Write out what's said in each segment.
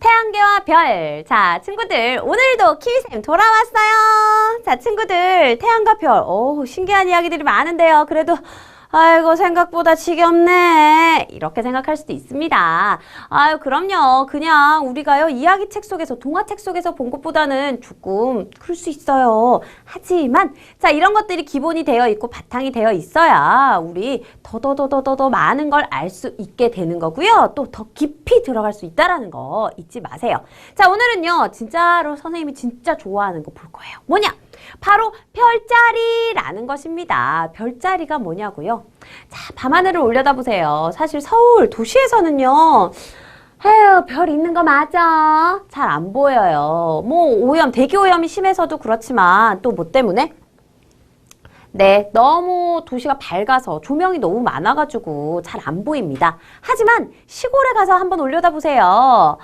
태양계와 별. 자, 친구들, 오늘도 키위쌤 돌아왔어요. 자, 친구들, 태양과 별. 오, 신기한 이야기들이 많은데요. 그래도, 아이고, 생각보다 지겹네. 이렇게 생각할 수도 있습니다. 아유, 그럼요. 그냥 우리가요, 이야기책 속에서, 동화책 속에서 본 것보다는 조금 클 수 있어요. 하지만, 자, 이런 것들이 기본이 되어 있고 바탕이 되어 있어야 우리 더 많은 걸 알 수 있게 되는 거고요. 또 더 깊이 들어갈 수 있다라는 거 잊지 마세요. 자, 오늘은요, 진짜로 선생님이 진짜 좋아하는 거 볼 거예요. 뭐냐? 바로 별자리라는 것입니다. 별자리가 뭐냐고요? 자, 밤하늘을 올려다보세요. 사실 서울 도시에서는요. 에휴, 별 있는 거 맞아. 잘 안 보여요. 뭐 대기 오염이 심해서도 그렇지만 또 뭐 때문에? 네, 너무 도시가 밝아서 조명이 너무 많아가지고 잘 안 보입니다. 하지만 시골에 가서 한번 올려다보세요.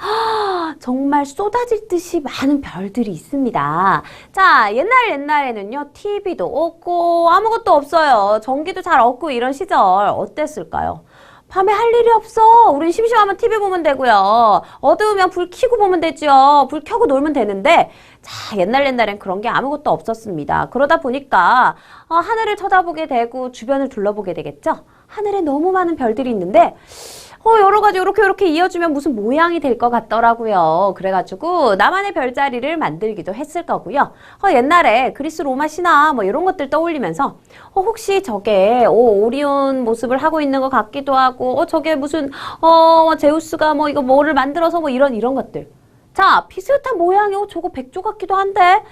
정말 쏟아질 듯이 많은 별들이 있습니다. 자, 옛날에는요, TV도 없고 아무것도 없어요. 전기도 잘 없고 이런 시절 어땠을까요? 밤에 할 일이 없어. 우린 심심하면 TV 보면 되고요. 어두우면 불 켜고 보면 되죠. 불 켜고 놀면 되는데 자, 옛날엔 그런 게 아무것도 없었습니다. 그러다 보니까 하늘을 쳐다보게 되고 주변을 둘러보게 되겠죠. 하늘에 너무 많은 별들이 있는데 여러 가지 이렇게 이어주면 무슨 모양이 될 것 같더라고요. 그래가지고 나만의 별자리를 만들기도 했을 거고요. 옛날에 그리스 로마 신화 뭐 이런 것들 떠올리면서 혹시 저게 오리온 모습을 하고 있는 것 같기도 하고 저게 무슨 제우스가 뭐 이거 뭐를 만들어서 뭐 이런 것들. 자, 비슷한 모양이 저거 백조 같기도 한데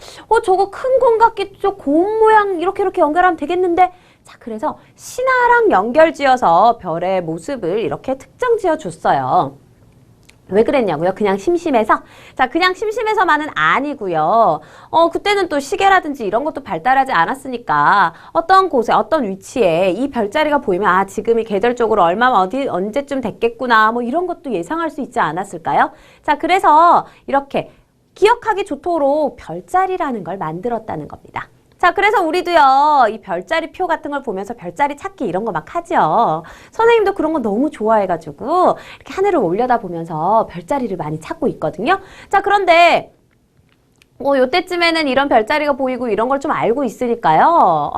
저거 큰 곰 같기도 곰 모양 이렇게 연결하면 되겠는데 자, 그래서 신화랑 연결지어서 별의 모습을 이렇게 특정 지어줬어요. 왜 그랬냐고요? 그냥 심심해서? 자, 그냥 심심해서만은 아니고요. 그때는 또 시계라든지 이런 것도 발달하지 않았으니까 어떤 곳에, 어떤 위치에 이 별자리가 보이면 지금이 계절적으로 언제쯤 됐겠구나 뭐 이런 것도 예상할 수 있지 않았을까요? 자, 그래서 이렇게 기억하기 좋도록 별자리라는 걸 만들었다는 겁니다. 자, 그래서 우리도요, 이 별자리 표 같은 걸 보면서 별자리 찾기 이런 거 막 하죠. 선생님도 그런 거 너무 좋아해가지고, 이렇게 하늘을 올려다 보면서 별자리를 많이 찾고 있거든요. 자, 그런데, 요때쯤에는 이런 별자리가 보이고 이런 걸 좀 알고 있으니까요.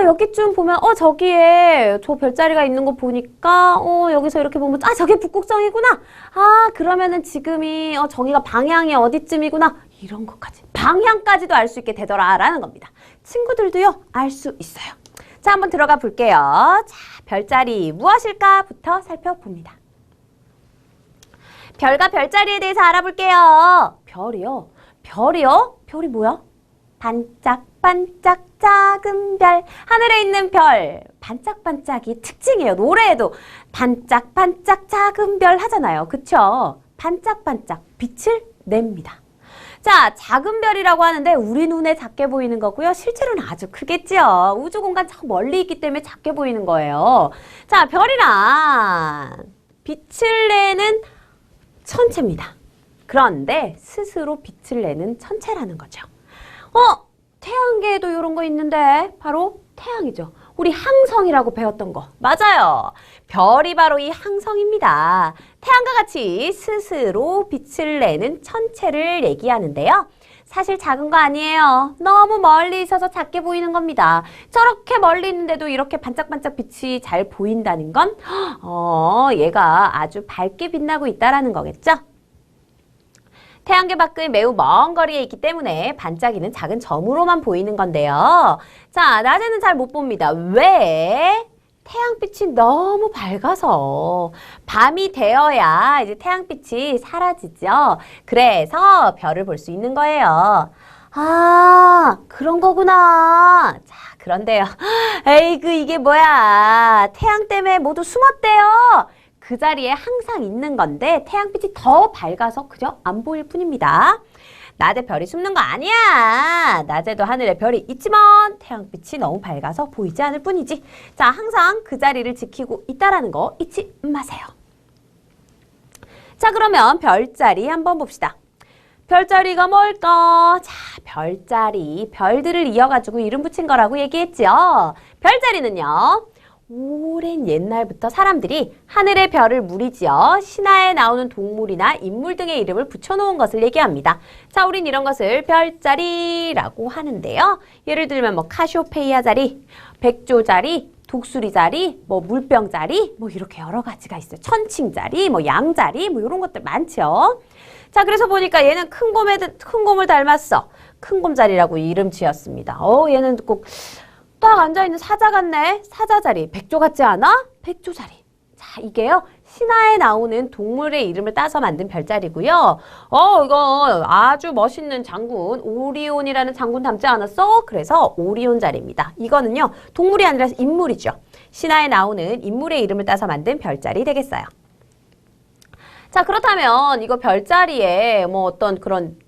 여기쯤 보면, 저기에 저 별자리가 있는 거 보니까, 여기서 이렇게 보면, 저게 북극성이구나. 그러면은 지금이, 저기가 방향이 어디쯤이구나. 이런 것까지. 방향까지도 알 수 있게 되더라라는 겁니다. 친구들도요, 알 수 있어요. 자, 한번 들어가 볼게요. 자, 별자리 무엇일까부터 살펴봅니다. 별과 별자리에 대해서 알아볼게요. 별이요? 별이 뭐야? 반짝반짝 작은 별. 하늘에 있는 별. 반짝반짝이 특징이에요. 노래에도 반짝반짝 작은 별 하잖아요. 그쵸? 반짝반짝 빛을 냅니다. 자, 작은 별이라고 하는데 우리 눈에 작게 보이는 거고요. 실제로는 아주 크겠지요. 우주 공간 저 멀리 있기 때문에 작게 보이는 거예요. 자, 별이란 빛을 내는 천체입니다. 그런데 스스로 빛을 내는 천체라는 거죠. 태양계에도 이런 거 있는데 바로 태양이죠. 우리 항성이라고 배웠던 거. 맞아요. 별이 바로 이 항성입니다. 태양과 같이 스스로 빛을 내는 천체를 얘기하는데요. 사실 작은 거 아니에요. 너무 멀리 있어서 작게 보이는 겁니다. 저렇게 멀리 있는데도 이렇게 반짝반짝 빛이 잘 보인다는 건 얘가 아주 밝게 빛나고 있다는 거겠죠? 태양계 밖의 매우 먼 거리에 있기 때문에 반짝이는 작은 점으로만 보이는 건데요. 자, 낮에는 잘 못 봅니다. 왜? 태양빛이 너무 밝아서 밤이 되어야 이제 태양빛이 사라지죠. 그래서 별을 볼 수 있는 거예요. 그런 거구나. 자, 그런데요. 에이그, 이게 뭐야. 태양 때문에 모두 숨었대요. 그 자리에 항상 있는 건데 태양빛이 더 밝아서 그저 안 보일 뿐입니다. 낮에 별이 숨는 거 아니야. 낮에도 하늘에 별이 있지만 태양빛이 너무 밝아서 보이지 않을 뿐이지. 자, 항상 그 자리를 지키고 있다라는 거 잊지 마세요. 자, 그러면 별자리 한번 봅시다. 별자리가 뭘까? 자, 별자리, 별들을 이어가지고 이름 붙인 거라고 얘기했죠. 별자리는요. 오랜 옛날부터 사람들이 하늘의 별을 무리지어 신화에 나오는 동물이나 인물 등의 이름을 붙여놓은 것을 얘기합니다. 자, 우린 이런 것을 별자리라고 하는데요. 예를 들면 뭐 카시오페이아 자리, 백조 자리, 독수리 자리, 뭐 물병 자리, 뭐 이렇게 여러 가지가 있어요. 천칭 자리, 뭐 양 자리, 뭐 이런 것들 많죠. 자, 그래서 보니까 얘는 큰 곰을 닮았어. 큰 곰 자리라고 이름 지었습니다. 얘는 꼭 딱 앉아있는 사자 같네. 사자 자리. 백조 같지 않아? 백조 자리. 자, 이게요. 신화에 나오는 동물의 이름을 따서 만든 별자리고요. 이거 아주 멋있는 장군, 오리온이라는 장군 닮지 않았어? 그래서 오리온 자리입니다. 이거는요. 동물이 아니라 인물이죠. 신화에 나오는 인물의 이름을 따서 만든 별자리 되겠어요. 자, 그렇다면 이거 별자리에 뭐 어떤 그런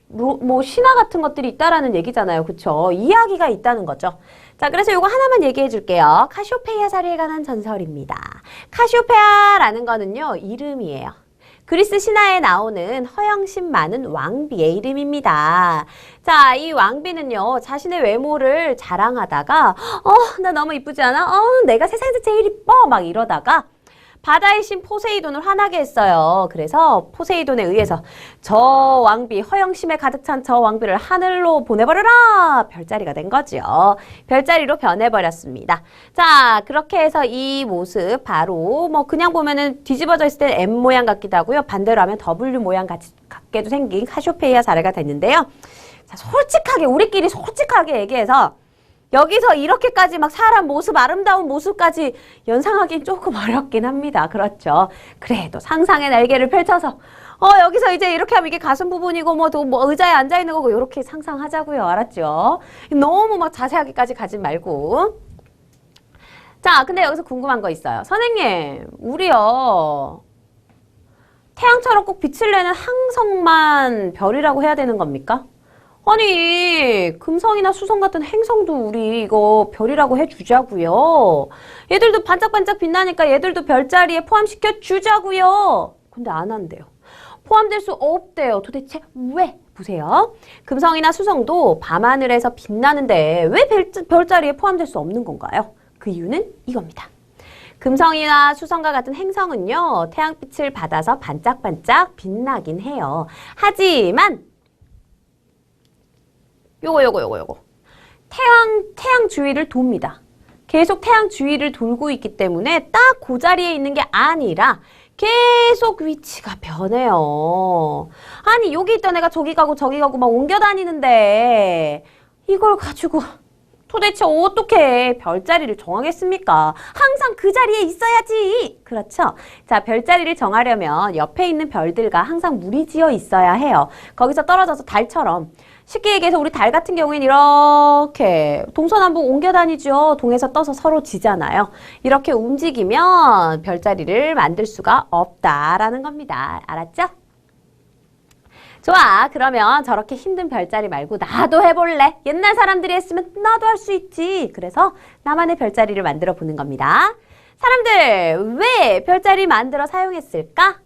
뭐 신화 같은 것들이 있다라는 얘기잖아요. 그쵸? 이야기가 있다는 거죠. 자, 그래서 요거 하나만 얘기해 줄게요. 카시오페이아 자리에 관한 전설입니다. 카시오페아라는 거는요, 이름이에요. 그리스 신화에 나오는 허영심 많은 왕비의 이름입니다. 자, 이 왕비는요, 자신의 외모를 자랑하다가, 나 너무 이쁘지 않아? 내가 세상에서 제일 이뻐! 막 이러다가, 바다의 신 포세이돈을 화나게 했어요. 그래서 포세이돈에 의해서 저 왕비, 허영심에 가득 찬 저 왕비를 하늘로 보내버려라! 별자리가 된 거죠. 별자리로 변해버렸습니다. 자, 그렇게 해서 이 모습 바로 뭐 그냥 보면은 뒤집어져 있을 때 M 모양 같기도 하고요. 반대로 하면 W 모양 같게도 생긴 카시오페이아 자리가 됐는데요. 자, 우리끼리 솔직하게 얘기해서 여기서 이렇게까지 막 사람 모습, 아름다운 모습까지 연상하기는 조금 어렵긴 합니다. 그렇죠. 그래도 상상의 날개를 펼쳐서 여기서 이제 이렇게 하면 이게 가슴 부분이고 뭐 의자에 앉아있는 거고 이렇게 상상하자고요. 알았죠? 너무 막 자세하게까지 가지 말고. 자, 근데 여기서 궁금한 거 있어요. 선생님, 우리요. 태양처럼 꼭 빛을 내는 항성만 별이라고 해야 되는 겁니까? 아니, 금성이나 수성 같은 행성도 우리 이거 별이라고 해주자고요. 얘들도 반짝반짝 빛나니까 얘들도 별자리에 포함시켜 주자고요. 근데 안 한대요. 포함될 수 없대요. 도대체 왜? 보세요. 금성이나 수성도 밤하늘에서 빛나는데 왜 별자리에 포함될 수 없는 건가요? 그 이유는 이겁니다. 금성이나 수성과 같은 행성은요, 태양빛을 받아서 반짝반짝 빛나긴 해요. 하지만 요거. 태양 주위를 돕니다. 계속 태양 주위를 돌고 있기 때문에 딱 그 자리에 있는 게 아니라 계속 위치가 변해요. 아니, 여기 있던 애가 저기 가고 막 옮겨 다니는데 이걸 가지고 도대체 어떻게 별자리를 정하겠습니까? 항상 그 자리에 있어야지. 그렇죠? 자, 별자리를 정하려면 옆에 있는 별들과 항상 무리지어 있어야 해요. 거기서 떨어져서 달처럼. 쉽게 얘기해서 우리 달 같은 경우에는 이렇게 동서남북 옮겨 다니죠. 동에서 떠서 서로 지잖아요. 이렇게 움직이면 별자리를 만들 수가 없다라는 겁니다. 알았죠? 좋아. 그러면 저렇게 힘든 별자리 말고 나도 해볼래. 옛날 사람들이 했으면 나도 할 수 있지. 그래서 나만의 별자리를 만들어 보는 겁니다. 사람들, 왜 별자리 만들어 사용했을까?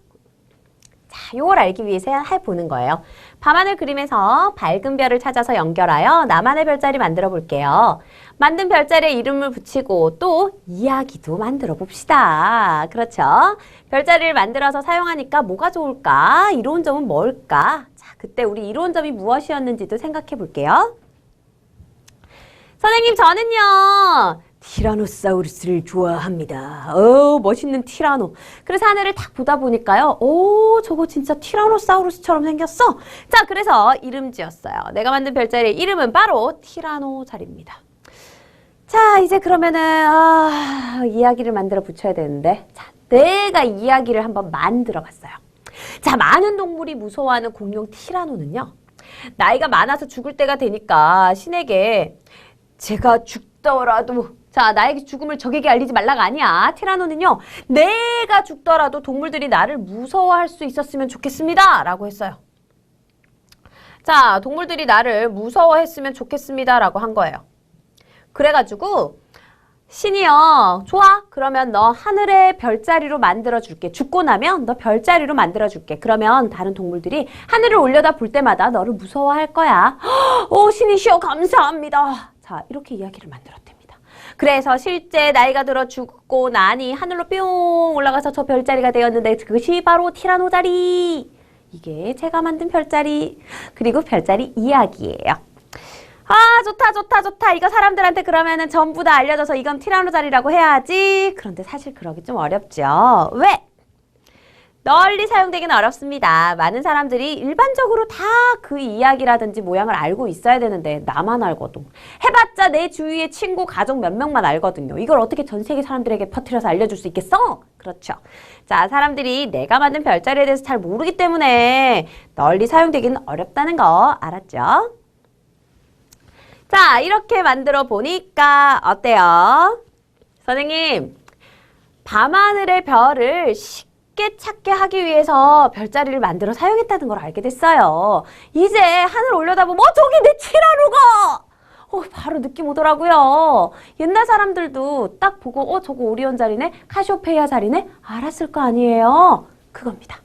자, 요걸 알기 위해서 해보는 거예요. 밤하늘 그림에서 밝은 별을 찾아서 연결하여 나만의 별자리 만들어 볼게요. 만든 별자리에 이름을 붙이고 또 이야기도 만들어 봅시다. 그렇죠? 별자리를 만들어서 사용하니까 뭐가 좋을까? 이로운 점은 뭘까? 자, 그때 우리 이로운 점이 무엇이었는지도 생각해 볼게요. 선생님, 저는요. 티라노사우루스를 좋아합니다. 멋있는 티라노. 그래서 하늘을 딱 보다 보니까요. 저거 진짜 티라노사우루스처럼 생겼어. 자, 그래서 이름 지었어요. 내가 만든 별자리의 이름은 바로 티라노 자리입니다. 자, 이제 그러면은 이야기를 만들어 붙여야 되는데, 자, 내가 이야기를 한번 만들어 봤어요. 자, 많은 동물이 무서워하는 공룡 티라노는요. 나이가 많아서 죽을 때가 되니까 신에게 제가 죽더라도 자, 나에게 죽음을 적에게 알리지 말라가 아니야. 티라노는요. 내가 죽더라도 동물들이 나를 무서워할 수 있었으면 좋겠습니다. 라고 했어요. 자, 동물들이 나를 무서워했으면 좋겠습니다. 라고 한 거예요. 그래가지고 신이요. 좋아. 그러면 너 하늘의 별자리로 만들어줄게. 죽고 나면 너 별자리로 만들어줄게. 그러면 다른 동물들이 하늘을 올려다 볼 때마다 너를 무서워할 거야. 신이시여 감사합니다. 자, 이렇게 이야기를 만들었답니다. 그래서 실제 나이가 들어 죽고 나니 하늘로 뿅 올라가서 저 별자리가 되었는데 그것이 바로 티라노자리. 이게 제가 만든 별자리, 그리고 별자리 이야기예요. 아, 좋다, 좋다, 좋다. 이거 사람들한테 그러면은 전부 다 알려져서 이건 티라노자리라고 해야지. 그런데 사실 그러기 좀 어렵죠. 왜? 널리 사용되기는 어렵습니다. 많은 사람들이 일반적으로 다 그 이야기라든지 모양을 알고 있어야 되는데 나만 알거든. 해봤자 내 주위의 친구, 가족 몇 명만 알거든요. 이걸 어떻게 전 세계 사람들에게 퍼뜨려서 알려줄 수 있겠어? 그렇죠. 자, 사람들이 내가 만든 별자리에 대해서 잘 모르기 때문에 널리 사용되기는 어렵다는 거 알았죠? 자, 이렇게 만들어 보니까 어때요? 선생님, 밤하늘의 별을 쉽게 찾게 하기 위해서 별자리를 만들어 사용했다는 걸 알게 됐어요. 이제 하늘 올려다보면 저기 내 티라노가! 바로 느낌 오더라고요. 옛날 사람들도 딱 보고 저거 오리온 자리네? 카시오페이아 자리네? 알았을 거 아니에요? 그겁니다.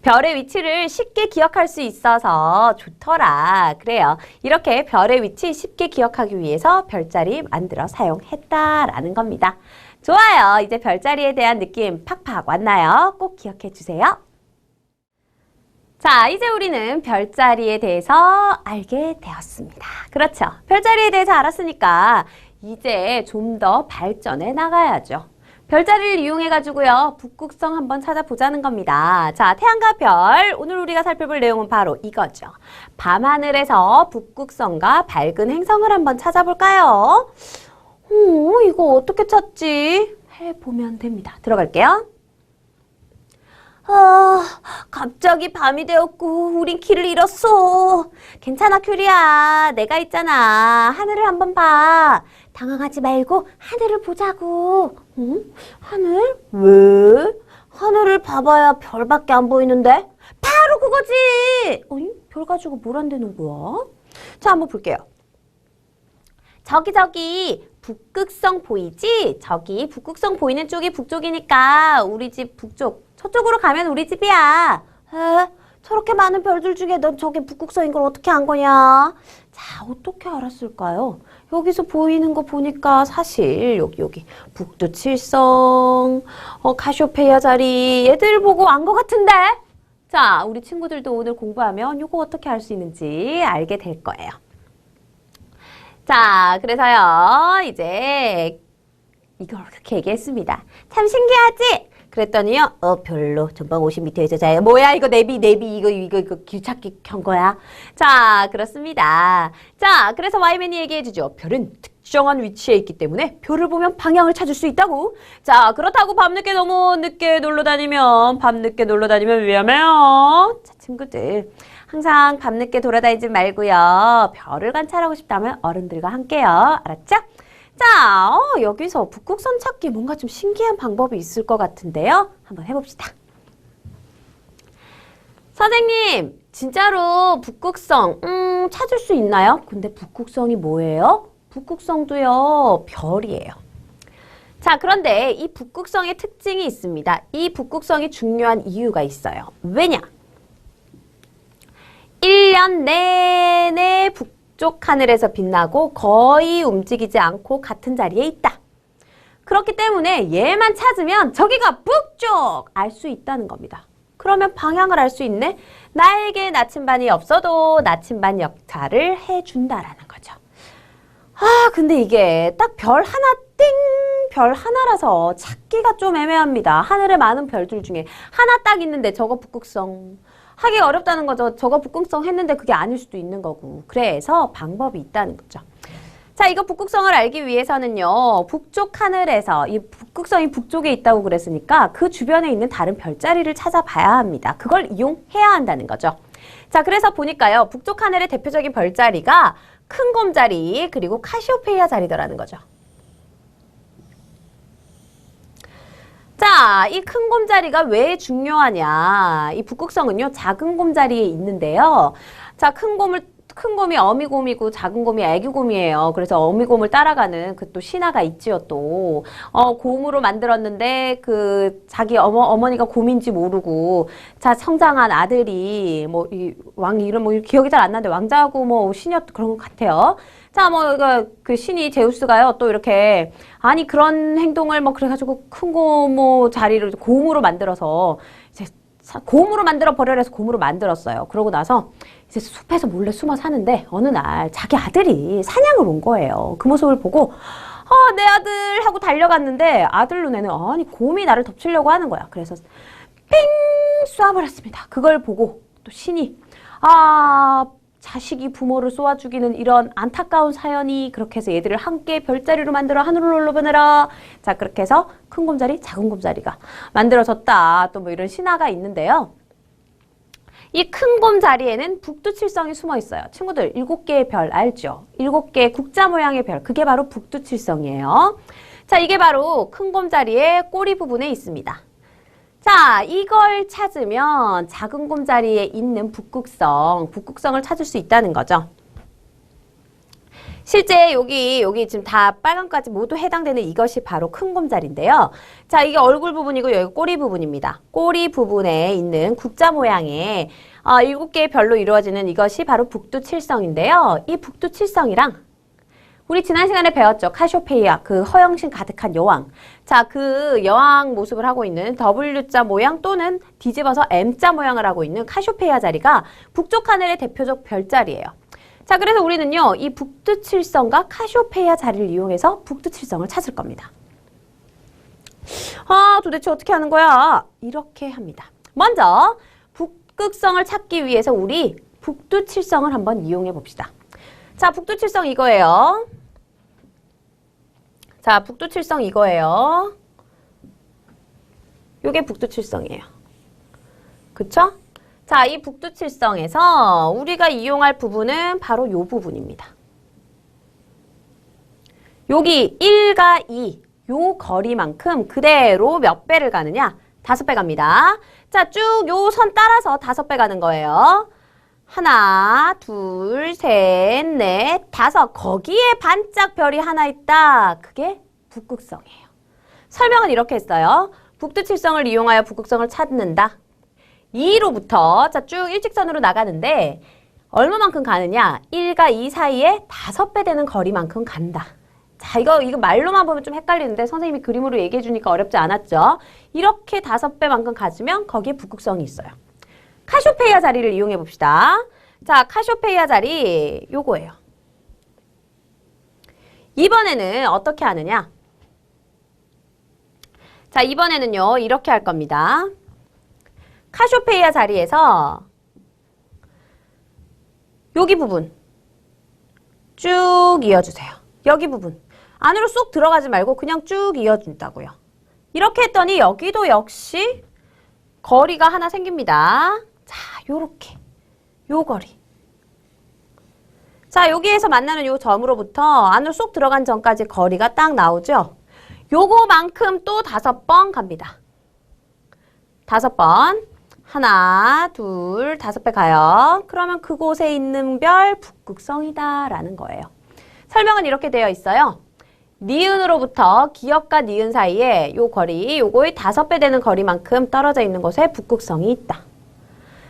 별의 위치를 쉽게 기억할 수 있어서 좋더라. 그래요. 이렇게 별의 위치 쉽게 기억하기 위해서 별자리 만들어 사용했다라는 겁니다. 좋아요. 이제 별자리에 대한 느낌 팍팍 왔나요? 꼭 기억해 주세요. 자, 이제 우리는 별자리에 대해서 알게 되었습니다. 그렇죠. 별자리에 대해서 알았으니까 이제 좀 더 발전해 나가야죠. 별자리를 이용해가지고요. 북극성 한번 찾아보자는 겁니다. 자, 태양과 별. 오늘 우리가 살펴볼 내용은 바로 이거죠. 밤하늘에서 북극성과 밝은 행성을 한번 찾아볼까요? 이거 어떻게 찾지? 해보면 됩니다. 들어갈게요. 갑자기 밤이 되었고 우린 길을 잃었어. 괜찮아, 큐리야. 내가 있잖아. 하늘을 한번 봐. 당황하지 말고 하늘을 보자고. 하늘? 왜? 하늘을 봐봐야 별밖에 안 보이는데? 바로 그거지! 별 가지고 뭘 안 되는 거야? 자, 한번 볼게요. 저기 북극성 보이지? 저기 북극성 보이는 쪽이 북쪽이니까 우리 집 북쪽. 저쪽으로 가면 우리 집이야. 저렇게 많은 별들 중에 넌 저게 북극성인 걸 어떻게 안 거냐? 자, 어떻게 알았을까요? 여기서 보이는 거 보니까 사실 여기 북두칠성, 카시오페이아 자리 얘들 보고 안 거 같은데? 자, 우리 친구들도 오늘 공부하면 이거 어떻게 알 수 있는지 알게 될 거예요. 자, 그래서요, 이제 이걸 그렇게 얘기했습니다. 참 신기하지? 그랬더니요, 별로. 전방 50m에서 자요. 뭐야, 이거 내비, 이거 길 찾기 켠 거야. 자, 그렇습니다. 자, 그래서 와이맨이 얘기해주죠. 별은 특정한 위치에 있기 때문에 별을 보면 방향을 찾을 수 있다고. 자, 그렇다고 밤늦게 너무 늦게 놀러 다니면 위험해요. 자, 친구들. 항상 밤늦게 돌아다니지 말고요. 별을 관찰하고 싶다면 어른들과 함께요. 알았죠? 자, 여기서 북극성 찾기 뭔가 좀 신기한 방법이 있을 것 같은데요. 한번 해봅시다. 선생님, 진짜로 북극성 찾을 수 있나요? 근데 북극성이 뭐예요? 북극성도요, 별이에요. 자, 그런데 이 북극성의 특징이 있습니다. 이 북극성이 중요한 이유가 있어요. 왜냐? 1년 내내 북쪽 하늘에서 빛나고 거의 움직이지 않고 같은 자리에 있다. 그렇기 때문에 얘만 찾으면 저기가 북쪽! 알 수 있다는 겁니다. 그러면 방향을 알 수 있네? 나에게 나침반이 없어도 나침반 역할을 해준다라는 거죠. 근데 이게 딱 별 하나 별 하나라서 찾기가 좀 애매합니다. 하늘에 많은 별들 중에 하나 딱 있는데 저거 북극성. 하기가 어렵다는 거죠. 저거 북극성 했는데 그게 아닐 수도 있는 거고. 그래서 방법이 있다는 거죠. 자, 이거 북극성을 알기 위해서는요. 북쪽 하늘에서 이 북극성이 북쪽에 있다고 그랬으니까 그 주변에 있는 다른 별자리를 찾아봐야 합니다. 그걸 이용해야 한다는 거죠. 자, 그래서 보니까요. 북쪽 하늘의 대표적인 별자리가 큰 곰자리 그리고 카시오페이아 자리더라는 거죠. 자, 이 큰 곰자리가 왜 중요하냐. 이 북극성은요, 작은 곰자리에 있는데요. 자, 큰 곰을 큰 곰이 어미곰이고 작은 곰이 애기곰이에요. 그래서 어미곰을 따라가는 그 또 신화가 있지요, 또. 곰으로 만들었는데 그 자기 어머니가 곰인지 모르고 자, 성장한 아들이 뭐 이 왕 이름 뭐 기억이 잘 안 나는데 왕자고 뭐 신이었 그런 것 같아요. 자, 뭐 그 신이 제우스가요. 또 이렇게 아니 그런 행동을 뭐 그래가지고 큰 곰 뭐 자리를 곰으로 만들어서 이제 곰으로 만들어 버려라 해서 곰으로 만들었어요. 그러고 나서 이제 숲에서 몰래 숨어 사는데 어느 날 자기 아들이 사냥을 온 거예요. 그 모습을 보고 내 아들 하고 달려갔는데 아들 눈에는 아니 곰이 나를 덮치려고 하는 거야. 그래서 삥 쏘아버렸습니다. 그걸 보고 또 신이 자식이 부모를 쏘아 죽이는 이런 안타까운 사연이 그렇게 해서 얘들을 함께 별자리로 만들어 하늘로 올라보내라. 자, 그렇게 해서 큰 곰자리, 작은 곰자리가 만들어졌다. 또 뭐 이런 신화가 있는데요. 이 큰 곰자리에는 북두칠성이 숨어 있어요. 친구들, 7개의 별 알죠? 7개의 국자 모양의 별. 그게 바로 북두칠성이에요. 자, 이게 바로 큰 곰자리의 꼬리 부분에 있습니다. 자, 이걸 찾으면 작은 곰자리에 있는 북극성을 찾을 수 있다는 거죠. 실제 여기 지금 다 빨간까지 모두 해당되는 이것이 바로 큰 곰자리인데요. 자, 이게 얼굴 부분이고 여기 꼬리 부분입니다. 꼬리 부분에 있는 국자 모양의 7개의 별로 이루어지는 이것이 바로 북두칠성인데요. 이 북두칠성이랑 우리 지난 시간에 배웠죠. 카시오페이아, 그 허영심 가득한 여왕. 자, 그 여왕 모습을 하고 있는 W자 모양 또는 뒤집어서 M자 모양을 하고 있는 카시오페이아 자리가 북쪽 하늘의 대표적 별자리예요. 자, 그래서 우리는요, 이 북두칠성과 카시오페이아 자리를 이용해서 북두칠성을 찾을 겁니다. 도대체 어떻게 하는 거야? 이렇게 합니다. 먼저 북극성을 찾기 위해서 우리 북두칠성을 한번 이용해 봅시다. 자, 북두칠성 이거예요. 자, 북두칠성 이거예요. 요게 북두칠성이에요. 그쵸? 자, 이 북두칠성에서 우리가 이용할 부분은 바로 요 부분입니다. 여기 1과 2, 요 거리만큼 그대로 몇 배를 가느냐? 5배 갑니다. 자, 쭉 요 선 따라서 5배 가는 거예요. 하나, 둘, 셋, 넷, 5. 거기에 반짝 별이 하나 있다. 그게 북극성이에요. 설명은 이렇게 했어요. 북두칠성을 이용하여 북극성을 찾는다. 2로부터 자, 쭉 일직선으로 나가는데 얼마만큼 가느냐? 1과 2 사이에 5배 되는 거리만큼 간다. 자, 이거 말로만 보면 좀 헷갈리는데 선생님이 그림으로 얘기해 주니까 어렵지 않았죠? 이렇게 5배만큼 가지면 거기에 북극성이 있어요. 카시오페이아 자리를 이용해 봅시다. 자, 카시오페이아 자리 요거예요. 이번에는 어떻게 하느냐? 자, 이번에는요, 이렇게 할 겁니다. 카시오페이아 자리에서 여기 부분 쭉 이어주세요. 여기 부분 안으로 쏙 들어가지 말고 그냥 쭉 이어준다고요. 이렇게 했더니 여기도 역시 거리가 하나 생깁니다. 자, 요렇게 요 거리. 자, 여기에서 만나는 요 점으로부터 안으로 쏙 들어간 점까지 거리가 딱 나오죠? 요거만큼 또 5번 갑니다. 5번. 하나, 둘, 5배 가요. 그러면 그곳에 있는 별 북극성이다 라는 거예요. 설명은 이렇게 되어 있어요. 니은으로부터 기역과 니은 사이에 요 거리, 요거의 5배 되는 거리만큼 떨어져 있는 곳에 북극성이 있다.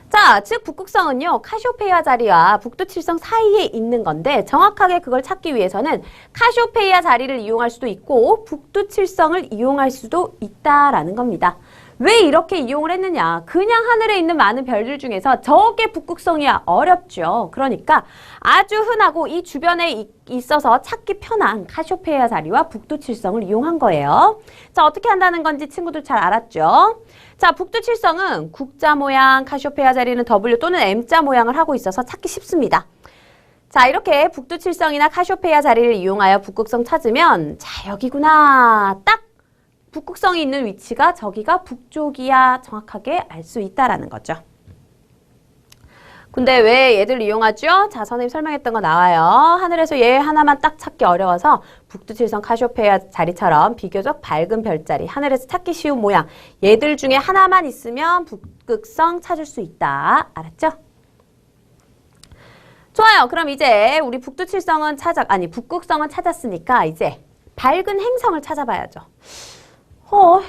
자, 즉 북극성은요, 카시오페이아 자리와 북두칠성 사이에 있는 건데 정확하게 그걸 찾기 위해서는 카시오페이아 자리를 이용할 수도 있고 북두칠성을 이용할 수도 있다라는 겁니다. 왜 이렇게 이용을 했느냐? 그냥 하늘에 있는 많은 별들 중에서 저게 북극성이야 어렵죠. 그러니까 아주 흔하고 이 주변에 있어서 찾기 편한 카시오페이아 자리와 북두칠성을 이용한 거예요. 자, 어떻게 한다는 건지 친구들 잘 알았죠? 자, 북두칠성은 국자 모양, 카시오페이아 자리는 W 또는 M자 모양을 하고 있어서 찾기 쉽습니다. 자, 이렇게 북두칠성이나 카시오페이아 자리를 이용하여 북극성 찾으면 자, 여기구나. 딱 북극성이 있는 위치가 저기가 북쪽이야 정확하게 알 수 있다라는 거죠. 근데 왜 얘들 이용하죠? 자, 선생님 설명했던 거 나와요. 하늘에서 얘 하나만 딱 찾기 어려워서 북두칠성 카시오페이아 자리처럼 비교적 밝은 별자리, 하늘에서 찾기 쉬운 모양 얘들 중에 하나만 있으면 북극성 찾을 수 있다. 알았죠? 좋아요. 그럼 이제 우리 북극성은 찾았으니까 이제 밝은 행성을 찾아봐야죠.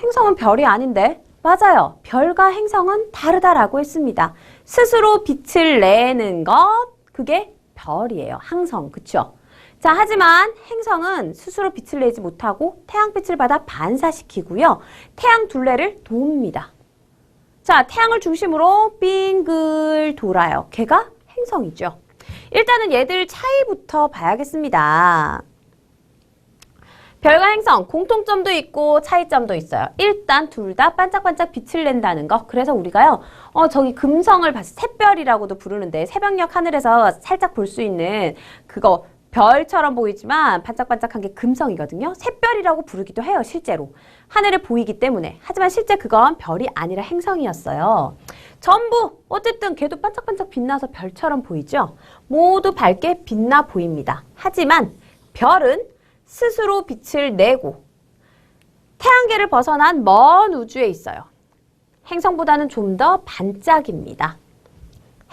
행성은 별이 아닌데? 맞아요. 별과 행성은 다르다라고 했습니다. 스스로 빛을 내는 것, 그게 별이에요. 항성, 그쵸? 자, 하지만 행성은 스스로 빛을 내지 못하고 태양빛을 받아 반사시키고요. 태양 둘레를 돕니다. 자, 태양을 중심으로 빙글 돌아요. 걔가 행성이죠. 일단은 얘들 차이부터 봐야겠습니다. 별과 행성, 공통점도 있고 차이점도 있어요. 일단 둘 다 반짝반짝 빛을 낸다는 거. 그래서 우리가요, 저기 금성을 봤을 때 샛별이라고도 부르는데 새벽녘 하늘에서 살짝 볼 수 있는 그거 별처럼 보이지만 반짝반짝한 게 금성이거든요. 샛별이라고 부르기도 해요, 실제로. 하늘에 보이기 때문에. 하지만 실제 그건 별이 아니라 행성이었어요. 전부 어쨌든 걔도 반짝반짝 빛나서 별처럼 보이죠? 모두 밝게 빛나 보입니다. 하지만 별은 스스로 빛을 내고 태양계를 벗어난 먼 우주에 있어요. 행성보다는 좀 더 반짝입니다.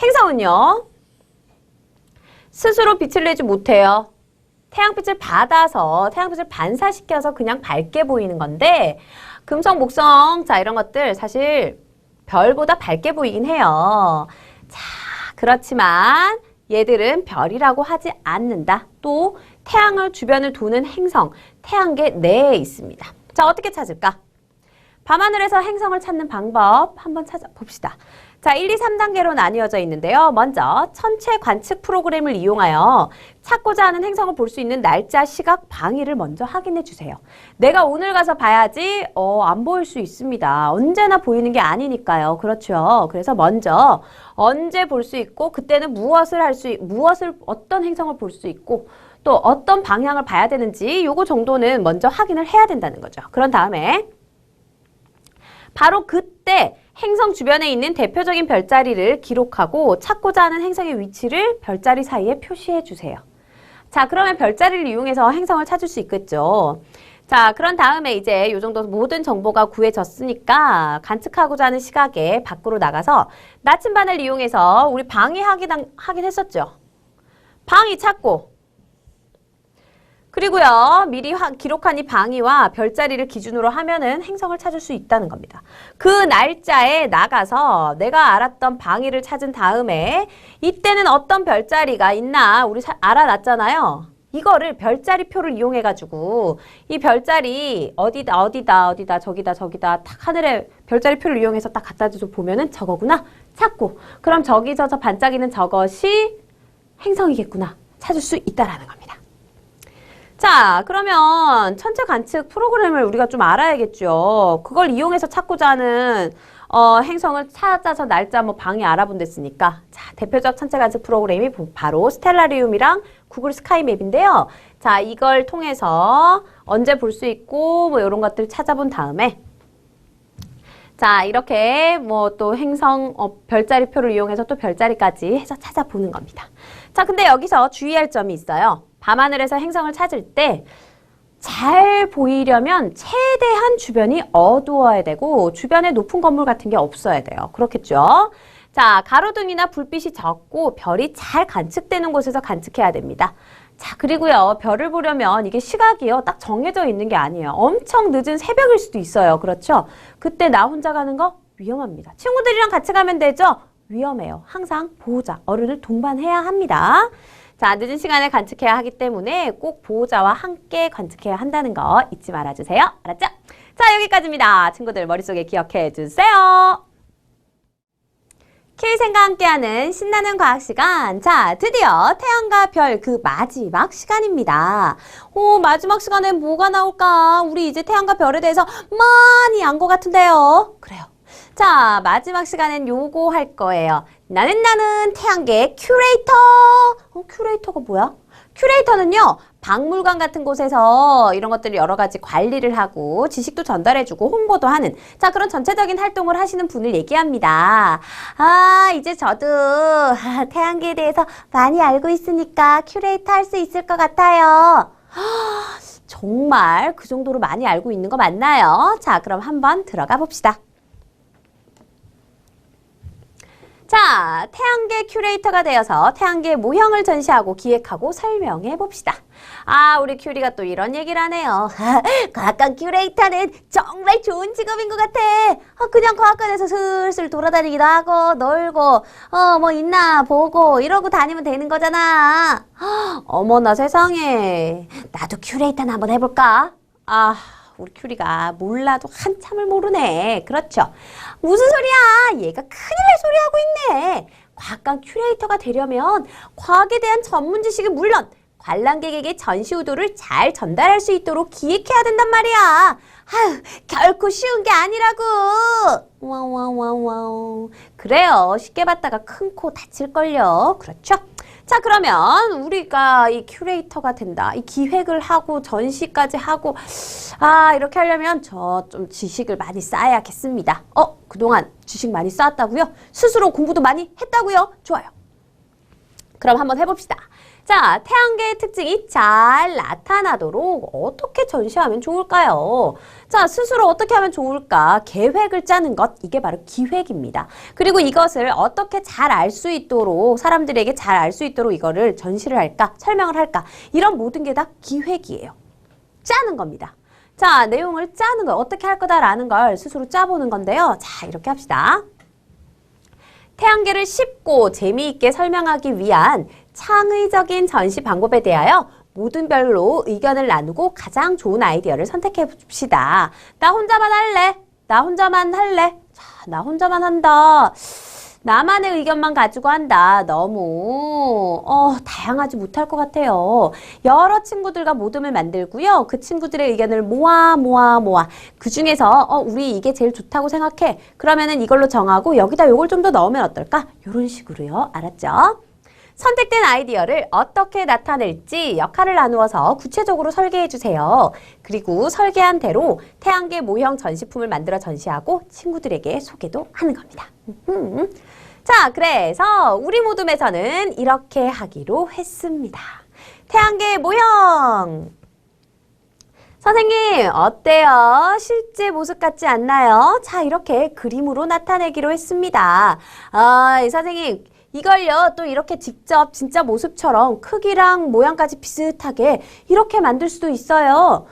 행성은요, 스스로 빛을 내지 못해요. 태양빛을 받아서, 태양빛을 반사시켜서 그냥 밝게 보이는 건데, 금성, 목성, 자, 이런 것들 사실 별보다 밝게 보이긴 해요. 자, 그렇지만 얘들은 별이라고 하지 않는다. 또 태양을 주변을 도는 행성, 태양계 내에 있습니다. 자, 어떻게 찾을까? 밤하늘에서 행성을 찾는 방법 한번 찾아봅시다. 자, 1, 2, 3단계로 나뉘어져 있는데요. 먼저 천체 관측 프로그램을 이용하여 찾고자 하는 행성을 볼 수 있는 날짜, 시각, 방위를 먼저 확인해 주세요. 내가 오늘 가서 봐야지 안 보일 수 있습니다. 언제나 보이는 게 아니니까요. 그렇죠. 그래서 먼저 언제 볼 수 있고 그때는 어떤 행성을 볼 수 있고 또 어떤 방향을 봐야 되는지 요거 정도는 먼저 확인을 해야 된다는 거죠. 그런 다음에 바로 그때 행성 주변에 있는 대표적인 별자리를 기록하고 찾고자 하는 행성의 위치를 별자리 사이에 표시해 주세요. 자, 그러면 별자리를 이용해서 행성을 찾을 수 있겠죠. 자, 그런 다음에 이제 이 정도 모든 정보가 구해졌으니까 관측하고자 하는 시각에 밖으로 나가서 나침반을 이용해서 우리 방위 확인했었죠. 방위 찾고 그리고요, 미리 기록한 이 방위와 별자리를 기준으로 하면은 행성을 찾을 수 있다는 겁니다. 그 날짜에 나가서 내가 알았던 방위를 찾은 다음에 이때는 어떤 별자리가 있나 우리 알아놨잖아요. 이거를 별자리표를 이용해가지고 이 별자리 어디다 저기다 탁 하늘에 별자리표를 이용해서 딱 갖다 줘 보면은 저거구나 찾고 그럼 저기서 저 반짝이는 저것이 행성이겠구나 찾을 수 있다라는 겁니다. 자, 그러면 천체 관측 프로그램을 우리가 좀 알아야겠죠. 그걸 이용해서 찾고자 하는 행성을 찾아서 날짜 방위 알아본댔으니까 자, 대표적 천체 관측 프로그램이 바로 스텔라리움이랑 구글 스카이맵인데요. 자, 이걸 통해서 언제 볼 수 있고 이런 것들 찾아본 다음에 자, 이렇게 또 행성 별자리표를 이용해서 또 별자리까지 해서 찾아보는 겁니다. 자, 근데 여기서 주의할 점이 있어요. 밤하늘에서 행성을 찾을 때 잘 보이려면 최대한 주변이 어두워야 되고 주변에 높은 건물 같은 게 없어야 돼요. 그렇겠죠? 자, 가로등이나 불빛이 적고 별이 잘 관측되는 곳에서 관측해야 됩니다. 자, 그리고요, 별을 보려면 이게 시각이요, 딱 정해져 있는 게 아니에요. 엄청 늦은 새벽일 수도 있어요. 그렇죠? 그때 나 혼자 가는 거 위험합니다. 친구들이랑 같이 가면 되죠? 위험해요. 항상 보호자, 어른을 동반해야 합니다. 자, 늦은 시간에 관측해야 하기 때문에 꼭 보호자와 함께 관측해야 한다는 거 잊지 말아주세요. 알았죠? 자, 여기까지입니다. 친구들 머릿속에 기억해 주세요. 키위생과 함께하는 신나는 과학 시간. 자, 드디어 태양과 별 그 마지막 시간입니다. 마지막 시간엔 뭐가 나올까? 우리 이제 태양과 별에 대해서 많이 안 것 같은데요. 그래요. 자, 마지막 시간엔 요거 할 거예요. 나는 태양계 큐레이터. 큐레이터가 뭐야? 큐레이터는요, 박물관 같은 곳에서 이런 것들을 여러 가지 관리를 하고 지식도 전달해주고 홍보도 하는 자, 그런 전체적인 활동을 하시는 분을 얘기합니다. 이제 저도 태양계에 대해서 많이 알고 있으니까 큐레이터 할 수 있을 것 같아요. 정말 그 정도로 많이 알고 있는 거 맞나요? 자, 그럼 한번 들어가 봅시다. 자, 태양계 큐레이터가 되어서 태양계 모형을 전시하고 기획하고 설명해 봅시다. 아, 우리 큐리가 또 이런 얘기를 하네요. 과학관 큐레이터는 정말 좋은 직업인 것 같아. 그냥 과학관에서 슬슬 돌아다니기도 하고 놀고 뭐 있나 보고 이러고 다니면 되는 거잖아. 어머나 세상에. 나도 큐레이터나 한번 해볼까? 아, 우리 큐리가 몰라도 한참을 모르네. 그렇죠? 무슨 소리야? 얘가 큰일 날 소리 하고 있네. 과학관 큐레이터가 되려면 과학에 대한 전문 지식은 물론 관람객에게 전시 의도를 잘 전달할 수 있도록 기획해야 된단 말이야. 아휴, 결코 쉬운 게 아니라고. 와와와와. 그래요. 쉽게 봤다가 큰 코 다칠걸요. 그렇죠? 자, 그러면 우리가 이 큐레이터가 된다. 이 기획을 하고 전시까지 하고 이렇게 하려면 저 좀 지식을 많이 쌓아야겠습니다. 그동안 지식 많이 쌓았다고요? 스스로 공부도 많이 했다고요? 좋아요. 그럼 한번 해봅시다. 자, 태양계의 특징이 잘 나타나도록 어떻게 전시하면 좋을까요? 자, 스스로 어떻게 하면 좋을까? 계획을 짜는 것, 이게 바로 기획입니다. 그리고 이것을 어떻게 잘 알 수 있도록, 사람들에게 잘 알 수 있도록 이거를 전시를 할까? 설명을 할까? 이런 모든 게 다 기획이에요. 짜는 겁니다. 자, 내용을 짜는 거, 어떻게 할 거다라는 걸 스스로 짜보는 건데요. 자, 이렇게 합시다. 태양계를 쉽고 재미있게 설명하기 위한 창의적인 전시 방법에 대하여 모든 별로 의견을 나누고 가장 좋은 아이디어를 선택해 봅시다. 나 혼자만 할래. 나 혼자만 할래. 자, 나 혼자만 한다. 나만의 의견만 가지고 한다. 너무 다양하지 못할 것 같아요. 여러 친구들과 모둠을 만들고요. 그 친구들의 의견을 모아. 그 중에서 우리 이게 제일 좋다고 생각해. 그러면은 이걸로 정하고 여기다 요걸 좀 더 넣으면 어떨까? 이런 식으로요. 알았죠? 선택된 아이디어를 어떻게 나타낼지 역할을 나누어서 구체적으로 설계해 주세요. 그리고 설계한 대로 태양계 모형 전시품을 만들어 전시하고 친구들에게 소개도 하는 겁니다. 자, 그래서 우리 모둠에서는 이렇게 하기로 했습니다. 태양계 모형! 선생님, 어때요? 실제 모습 같지 않나요? 자, 이렇게 그림으로 나타내기로 했습니다. 선생님, 이걸요, 또 이렇게 직접 진짜 모습처럼 크기랑 모양까지 비슷하게 이렇게 만들 수도 있어요.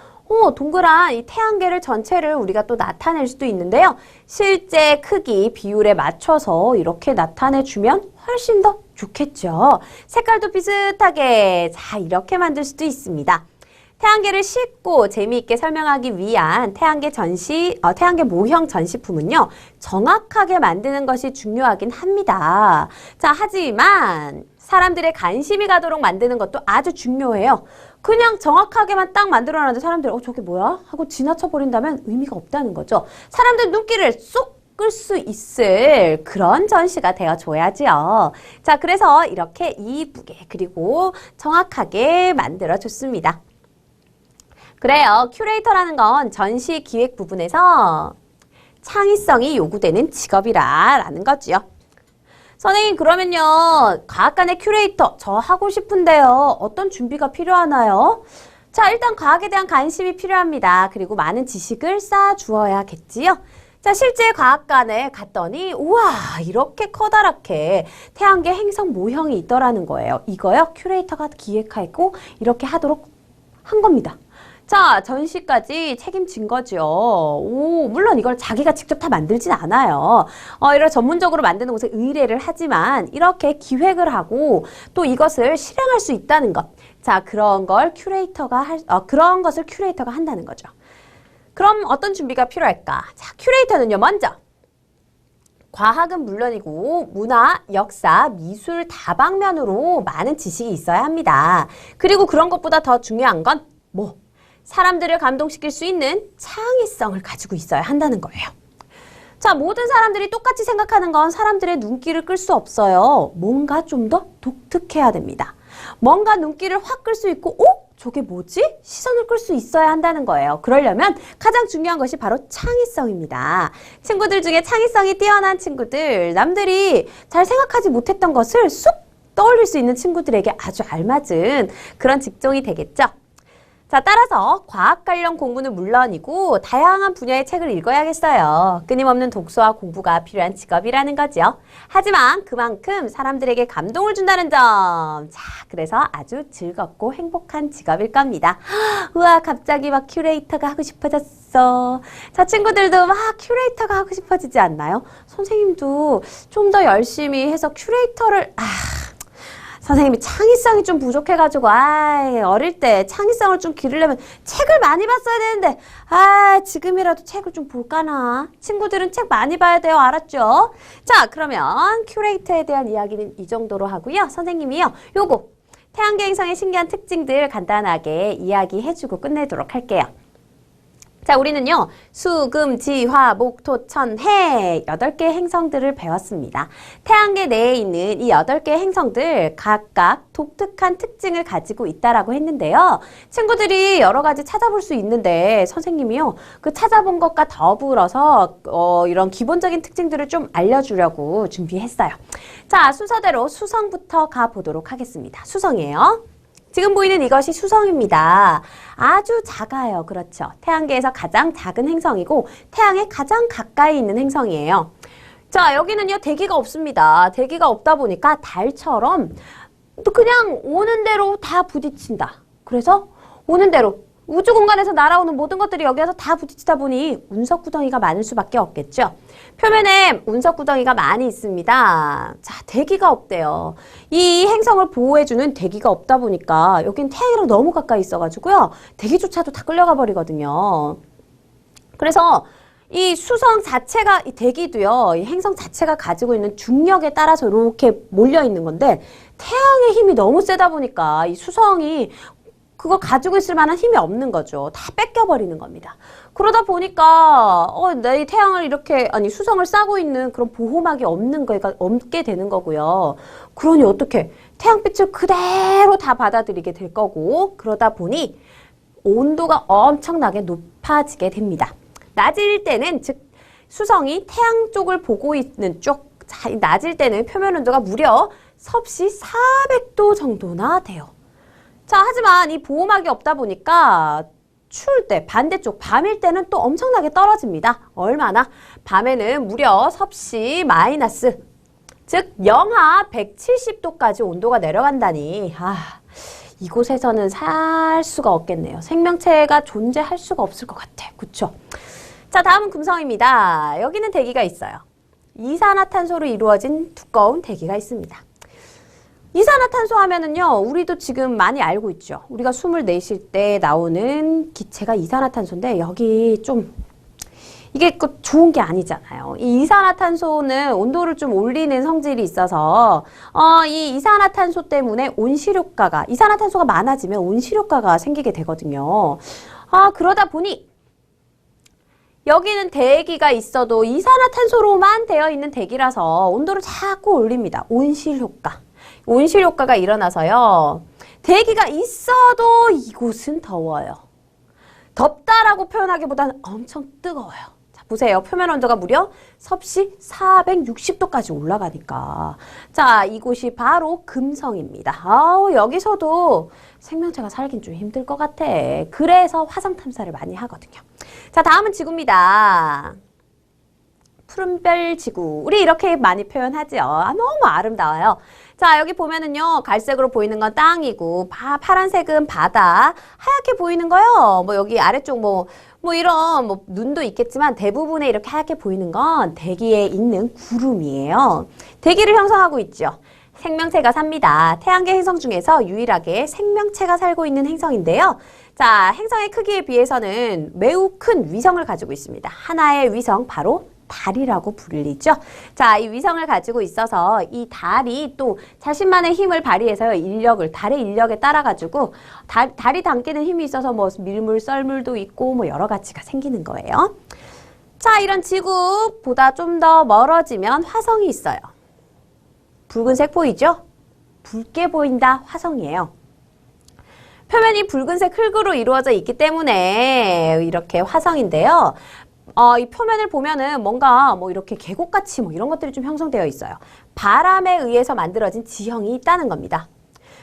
동그란 이 태양계를 전체를 우리가 또 나타낼 수도 있는데요. 실제 크기, 비율에 맞춰서 이렇게 나타내주면 훨씬 더 좋겠죠. 색깔도 비슷하게, 자, 이렇게 만들 수도 있습니다. 태양계를 쉽고 재미있게 설명하기 위한 태양계 모형 전시품은요, 정확하게 만드는 것이 중요하긴 합니다. 자, 하지만 사람들의 관심이 가도록 만드는 것도 아주 중요해요. 그냥 정확하게만 딱 만들어놨는데 사람들이 저게 뭐야? 하고 지나쳐버린다면 의미가 없다는 거죠. 사람들 눈길을 쏙 끌 수 있을 그런 전시가 되어줘야지요. 자, 그래서 이렇게 이쁘게 그리고 정확하게 만들어줬습니다. 그래요. 큐레이터라는 건 전시 기획 부분에서 창의성이 요구되는 직업이라는 거지요. 선생님, 그러면요, 과학관의 큐레이터 저 하고 싶은데요. 어떤 준비가 필요하나요? 자, 일단 과학에 대한 관심이 필요합니다. 그리고 많은 지식을 쌓아주어야겠지요. 자, 실제 과학관에 갔더니 우와, 이렇게 커다랗게 태양계 행성 모형이 있더라는 거예요. 이거요, 큐레이터가 기획하고 이렇게 하도록 한 겁니다. 자, 전시까지 책임진 거죠. 물론 이걸 자기가 직접 다 만들진 않아요. 이런 전문적으로 만드는 곳에 의뢰를 하지만 이렇게 기획을 하고 또 이것을 실행할 수 있다는 것. 자, 그런 것을 큐레이터가 한다는 거죠. 그럼 어떤 준비가 필요할까? 자, 큐레이터는요, 먼저 과학은 물론이고 문화, 역사, 미술 다방면으로 많은 지식이 있어야 합니다. 그리고 그런 것보다 더 중요한 건 사람들을 감동시킬 수 있는 창의성을 가지고 있어야 한다는 거예요. 자, 모든 사람들이 똑같이 생각하는 건 사람들의 눈길을 끌 수 없어요. 뭔가 좀 더 독특해야 됩니다. 뭔가 눈길을 확 끌 수 있고, 저게 뭐지? 시선을 끌 수 있어야 한다는 거예요. 그러려면 가장 중요한 것이 바로 창의성입니다. 친구들 중에 창의성이 뛰어난 친구들, 남들이 잘 생각하지 못했던 것을 쑥 떠올릴 수 있는 친구들에게 아주 알맞은 그런 직종이 되겠죠. 자, 따라서 과학 관련 공부는 물론이고 다양한 분야의 책을 읽어야겠어요. 끊임없는 독서와 공부가 필요한 직업이라는 거죠. 하지만 그만큼 사람들에게 감동을 준다는 점. 자, 그래서 아주 즐겁고 행복한 직업일 겁니다. 우와, 갑자기 막 큐레이터가 하고 싶어졌어. 자, 친구들도 막 큐레이터가 하고 싶어지지 않나요? 선생님도 좀 더 열심히 해서 큐레이터를 선생님이 창의성이 좀 부족해가지고 어릴 때 창의성을 좀 기르려면 책을 많이 봤어야 되는데 지금이라도 책을 좀 볼까나. 친구들은 책 많이 봐야 돼요. 알았죠? 자, 그러면 큐레이터에 대한 이야기는 이 정도로 하고요. 선생님이요, 요거 태양계 행성의 신기한 특징들 간단하게 이야기해주고 끝내도록 할게요. 자, 우리는요, 수, 금, 지, 화, 목, 토, 천, 해 8개 행성들을 배웠습니다. 태양계 내에 있는 이 8개 행성들 각각 독특한 특징을 가지고 있다라고 했는데요. 친구들이 여러 가지 찾아볼 수 있는데 선생님이요, 그 찾아본 것과 더불어서 이런 기본적인 특징들을 좀 알려주려고 준비했어요. 자, 순서대로 수성부터 가보도록 하겠습니다. 수성이에요. 지금 보이는 이것이 수성입니다. 아주 작아요. 그렇죠. 태양계에서 가장 작은 행성이고 태양에 가장 가까이 있는 행성이에요. 자, 여기는요, 대기가 없습니다. 대기가 없다 보니까 달처럼 또 그냥 오는 대로 다 부딪힌다. 그래서 오는 대로 우주 공간에서 날아오는 모든 것들이 여기 와서 다 부딪히다 보니 운석구덩이가 많을 수밖에 없겠죠. 표면에 운석구덩이가 많이 있습니다. 자, 대기가 없대요. 이 행성을 보호해주는 대기가 없다 보니까 여긴 태양이랑 너무 가까이 있어가지고요. 대기조차도 다 끌려가 버리거든요. 그래서 이 수성 자체가, 이 대기도요, 이 행성 자체가 가지고 있는 중력에 따라서 이렇게 몰려 있는 건데 태양의 힘이 너무 세다 보니까 이 수성이 그거 가지고 있을 만한 힘이 없는 거죠. 다 뺏겨버리는 겁니다. 그러다 보니까 내 태양을 이렇게 수성을 싸고 있는 그런 보호막이 없게 되는 거고요. 그러니 어떻게 태양빛을 그대로 다 받아들이게 될 거고, 그러다 보니 온도가 엄청나게 높아지게 됩니다. 낮일 때는, 즉 수성이 태양 쪽을 보고 있는 쪽, 낮일 때는 표면 온도가 무려 섭씨 400도 정도나 돼요. 자, 하지만 이 보호막이 없다 보니까 추울 때, 반대쪽 밤일 때는 또 엄청나게 떨어집니다. 얼마나? 밤에는 무려 섭씨 마이너스, 즉 영하 170도까지 온도가 내려간다니 이곳에서는 살 수가 없겠네요. 생명체가 존재할 수가 없을 것 같아. 그쵸? 자, 다음은 금성입니다. 여기는 대기가 있어요. 이산화탄소로 이루어진 두꺼운 대기가 있습니다. 이산화탄소 하면은요, 우리도 지금 많이 알고 있죠. 우리가 숨을 내쉴 때 나오는 기체가 이산화탄소인데 여기 좀 이게 좋은 게 아니잖아요. 이 이산화탄소는 온도를 좀 올리는 성질이 있어서 이 이산화탄소 때문에 온실효과가, 이산화탄소가 많아지면 온실효과가 생기게 되거든요. 그러다 보니 여기는 대기가 있어도 이산화탄소로만 되어 있는 대기라서 온도를 자꾸 올립니다. 온실효과. 온실효과가 일어나서요. 대기가 있어도 이곳은 더워요. 덥다라고 표현하기보다는 엄청 뜨거워요. 자, 보세요. 표면 온도가 무려 섭씨 460도까지 올라가니까. 자, 이곳이 바로 금성입니다. 여기서도 생명체가 살긴 좀 힘들 것 같아. 그래서 화성 탐사를 많이 하거든요. 자, 다음은 지구입니다. 푸른별 지구. 우리 이렇게 많이 표현하죠. 너무 아름다워요. 자, 여기 보면은요, 갈색으로 보이는 건 땅이고, 파란색은 바다, 하얗게 보이는 거요. 여기 아래쪽 이런 눈도 있겠지만 대부분에 이렇게 하얗게 보이는 건 대기에 있는 구름이에요. 대기를 형성하고 있죠. 생명체가 삽니다. 태양계 행성 중에서 유일하게 생명체가 살고 있는 행성인데요. 자, 행성의 크기에 비해서는 매우 큰 위성을 가지고 있습니다. 하나의 위성, 바로 달이라고 불리죠. 자, 이 위성을 가지고 있어서 이 달이 또 자신만의 힘을 발휘해서 달의 인력에 따라가지고 달이 담기는 힘이 있어서 밀물, 썰물도 있고 여러 가지가 생기는 거예요. 자, 이런 지구보다 좀 더 멀어지면 화성이 있어요. 붉은색 보이죠? 붉게 보인다, 화성이에요. 표면이 붉은색 흙으로 이루어져 있기 때문에 이렇게 화성인데요. 이 표면을 보면은 뭔가 이렇게 계곡같이 이런 것들이 좀 형성되어 있어요. 바람에 의해서 만들어진 지형이 있다는 겁니다.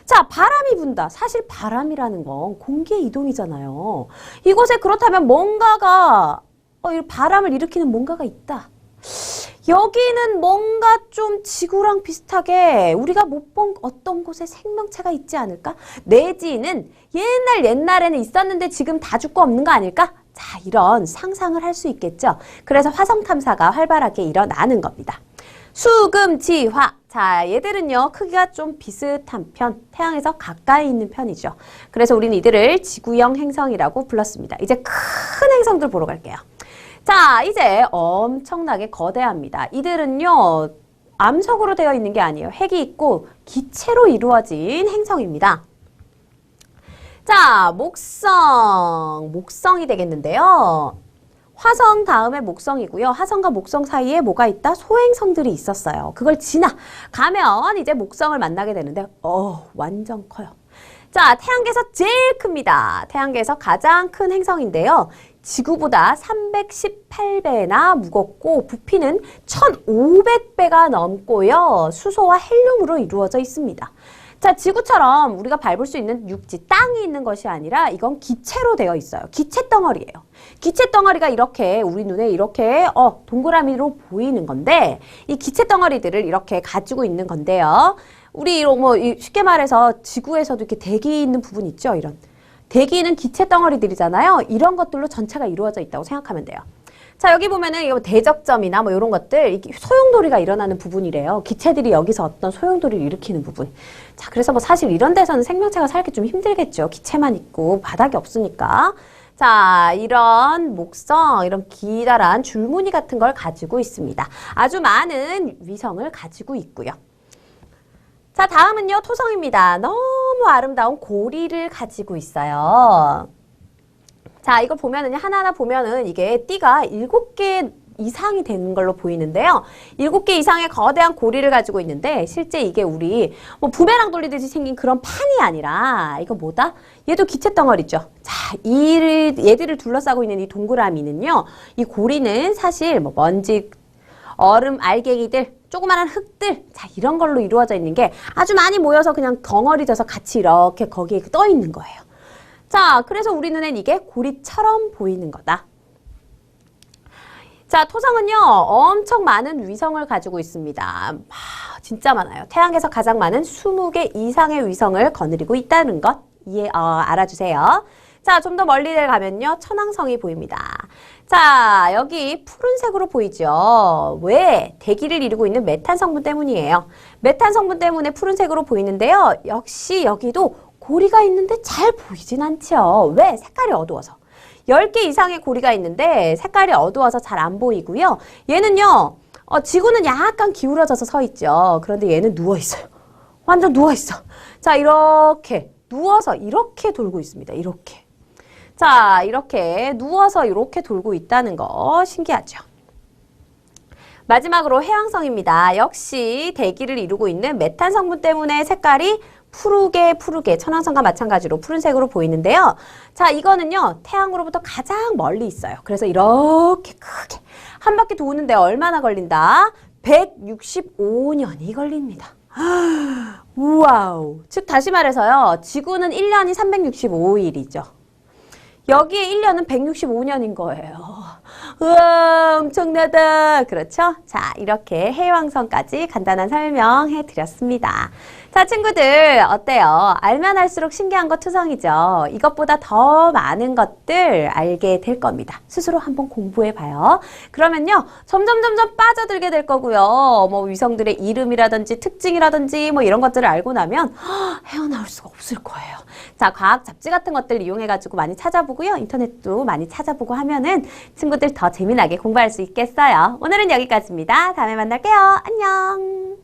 자, 바람이 분다. 사실 바람이라는 건 공기의 이동이잖아요. 이곳에 그렇다면 뭔가가 이 바람을 일으키는 뭔가가 있다. 여기는 뭔가 좀 지구랑 비슷하게 우리가 못 본 어떤 곳에 생명체가 있지 않을까? 내지는 옛날에는 있었는데 지금 다 죽고 없는 거 아닐까? 자, 이런 상상을 할 수 있겠죠. 그래서 화성 탐사가 활발하게 일어나는 겁니다. 수금지화. 자, 얘들은요, 크기가 좀 비슷한 편, 태양에서 가까이 있는 편이죠. 그래서 우리는 이들을 지구형 행성이라고 불렀습니다. 이제 큰 행성들 보러 갈게요. 자, 이제 엄청나게 거대합니다. 이들은요, 암석으로 되어 있는 게 아니에요. 핵이 있고 기체로 이루어진 행성입니다. 자, 목성이 되겠는데요. 화성 다음에 목성이고요. 화성과 목성 사이에 뭐가 있다? 소행성들이 있었어요. 그걸 지나가면 이제 목성을 만나게 되는데 완전 커요. 자, 태양계에서 제일 큽니다. 태양계에서 가장 큰 행성인데요. 지구보다 318배나 무겁고 부피는 1500배가 넘고요. 수소와 헬륨으로 이루어져 있습니다. 자, 지구처럼 우리가 밟을 수 있는 육지, 땅이 있는 것이 아니라 이건 기체로 되어 있어요. 기체 덩어리예요. 기체 덩어리가 이렇게 우리 눈에 이렇게 동그라미로 보이는 건데 이 기체 덩어리들을 이렇게 가지고 있는 건데요. 우리 쉽게 말해서 지구에서도 이렇게 대기 있는 부분 있죠? 이런. 대기는 기체 덩어리들이잖아요. 이런 것들로 전체가 이루어져 있다고 생각하면 돼요. 자, 여기 보면은 이거 대적점이나 이런 것들, 소용돌이가 일어나는 부분이래요. 기체들이 여기서 어떤 소용돌이를 일으키는 부분. 자, 그래서 사실 이런 데서는 생명체가 살기 좀 힘들겠죠. 기체만 있고 바닥이 없으니까. 자, 이런 목성, 이런 기다란 줄무늬 같은 걸 가지고 있습니다. 아주 많은 위성을 가지고 있고요. 자, 다음은요, 토성입니다. 너무 아름다운 고리를 가지고 있어요. 자, 이걸 보면은 하나하나 보면은 이게 띠가 7개 이상이 되는 걸로 보이는데요. 7개 이상의 거대한 고리를 가지고 있는데 실제 이게 우리 부메랑 돌리듯이 생긴 그런 판이 아니라 이거 뭐다? 얘도 기체 덩어리죠. 자, 얘들을 둘러싸고 있는 이 동그라미는요. 이 고리는 사실 먼지, 얼음, 알갱이들, 조그마한 흙들, 자, 이런 걸로 이루어져 있는 게 아주 많이 모여서 그냥 덩어리 져서 같이 이렇게 거기에 떠 있는 거예요. 자, 그래서 우리 눈엔 이게 고리처럼 보이는 거다. 자, 토성은요, 엄청 많은 위성을 가지고 있습니다. 진짜 많아요. 태양에서 가장 많은 20개 이상의 위성을 거느리고 있다는 것 알아주세요. 자, 좀 더 멀리 가면요, 천왕성이 보입니다. 자, 여기 푸른색으로 보이죠? 왜? 대기를 이루고 있는 메탄 성분 때문이에요. 메탄 성분 때문에 푸른색으로 보이는데요. 역시 여기도 고리가 있는데 잘 보이진 않죠. 왜? 색깔이 어두워서. 10개 이상의 고리가 있는데 색깔이 어두워서 잘 안 보이고요. 얘는요, 지구는 약간 기울어져서 서 있죠. 그런데 얘는 누워있어요. 완전 누워있어. 자, 이렇게 누워서 이렇게 돌고 있습니다. 이렇게. 자, 이렇게 누워서 이렇게 돌고 있다는 거 신기하죠. 마지막으로 해왕성입니다. 역시 대기를 이루고 있는 메탄 성분 때문에 색깔이 푸르게 천왕성과 마찬가지로 푸른색으로 보이는데요. 자, 이거는요, 태양으로부터 가장 멀리 있어요. 그래서 이렇게 크게 한 바퀴 도는데 얼마나 걸린다? 165년이 걸립니다. 우와우. 즉 다시 말해서요, 지구는 1년이 365일이죠. 여기에 1년은 165년인 거예요. 우와, 엄청나다. 그렇죠? 자, 이렇게 해왕성까지 간단한 설명해 드렸습니다. 자, 친구들 어때요? 알면 알수록 신기한 거 투성이죠. 이것보다 더 많은 것들 알게 될 겁니다. 스스로 한번 공부해봐요. 그러면요, 점점 빠져들게 될 거고요. 위성들의 이름이라든지 특징이라든지 이런 것들을 알고 나면 헤어나올 수가 없을 거예요. 자, 과학 잡지 같은 것들 이용해가지고 많이 찾아보고요. 인터넷도 많이 찾아보고 하면은 친구들 더 재미나게 공부할 수 있겠어요. 오늘은 여기까지입니다. 다음에 만날게요. 안녕.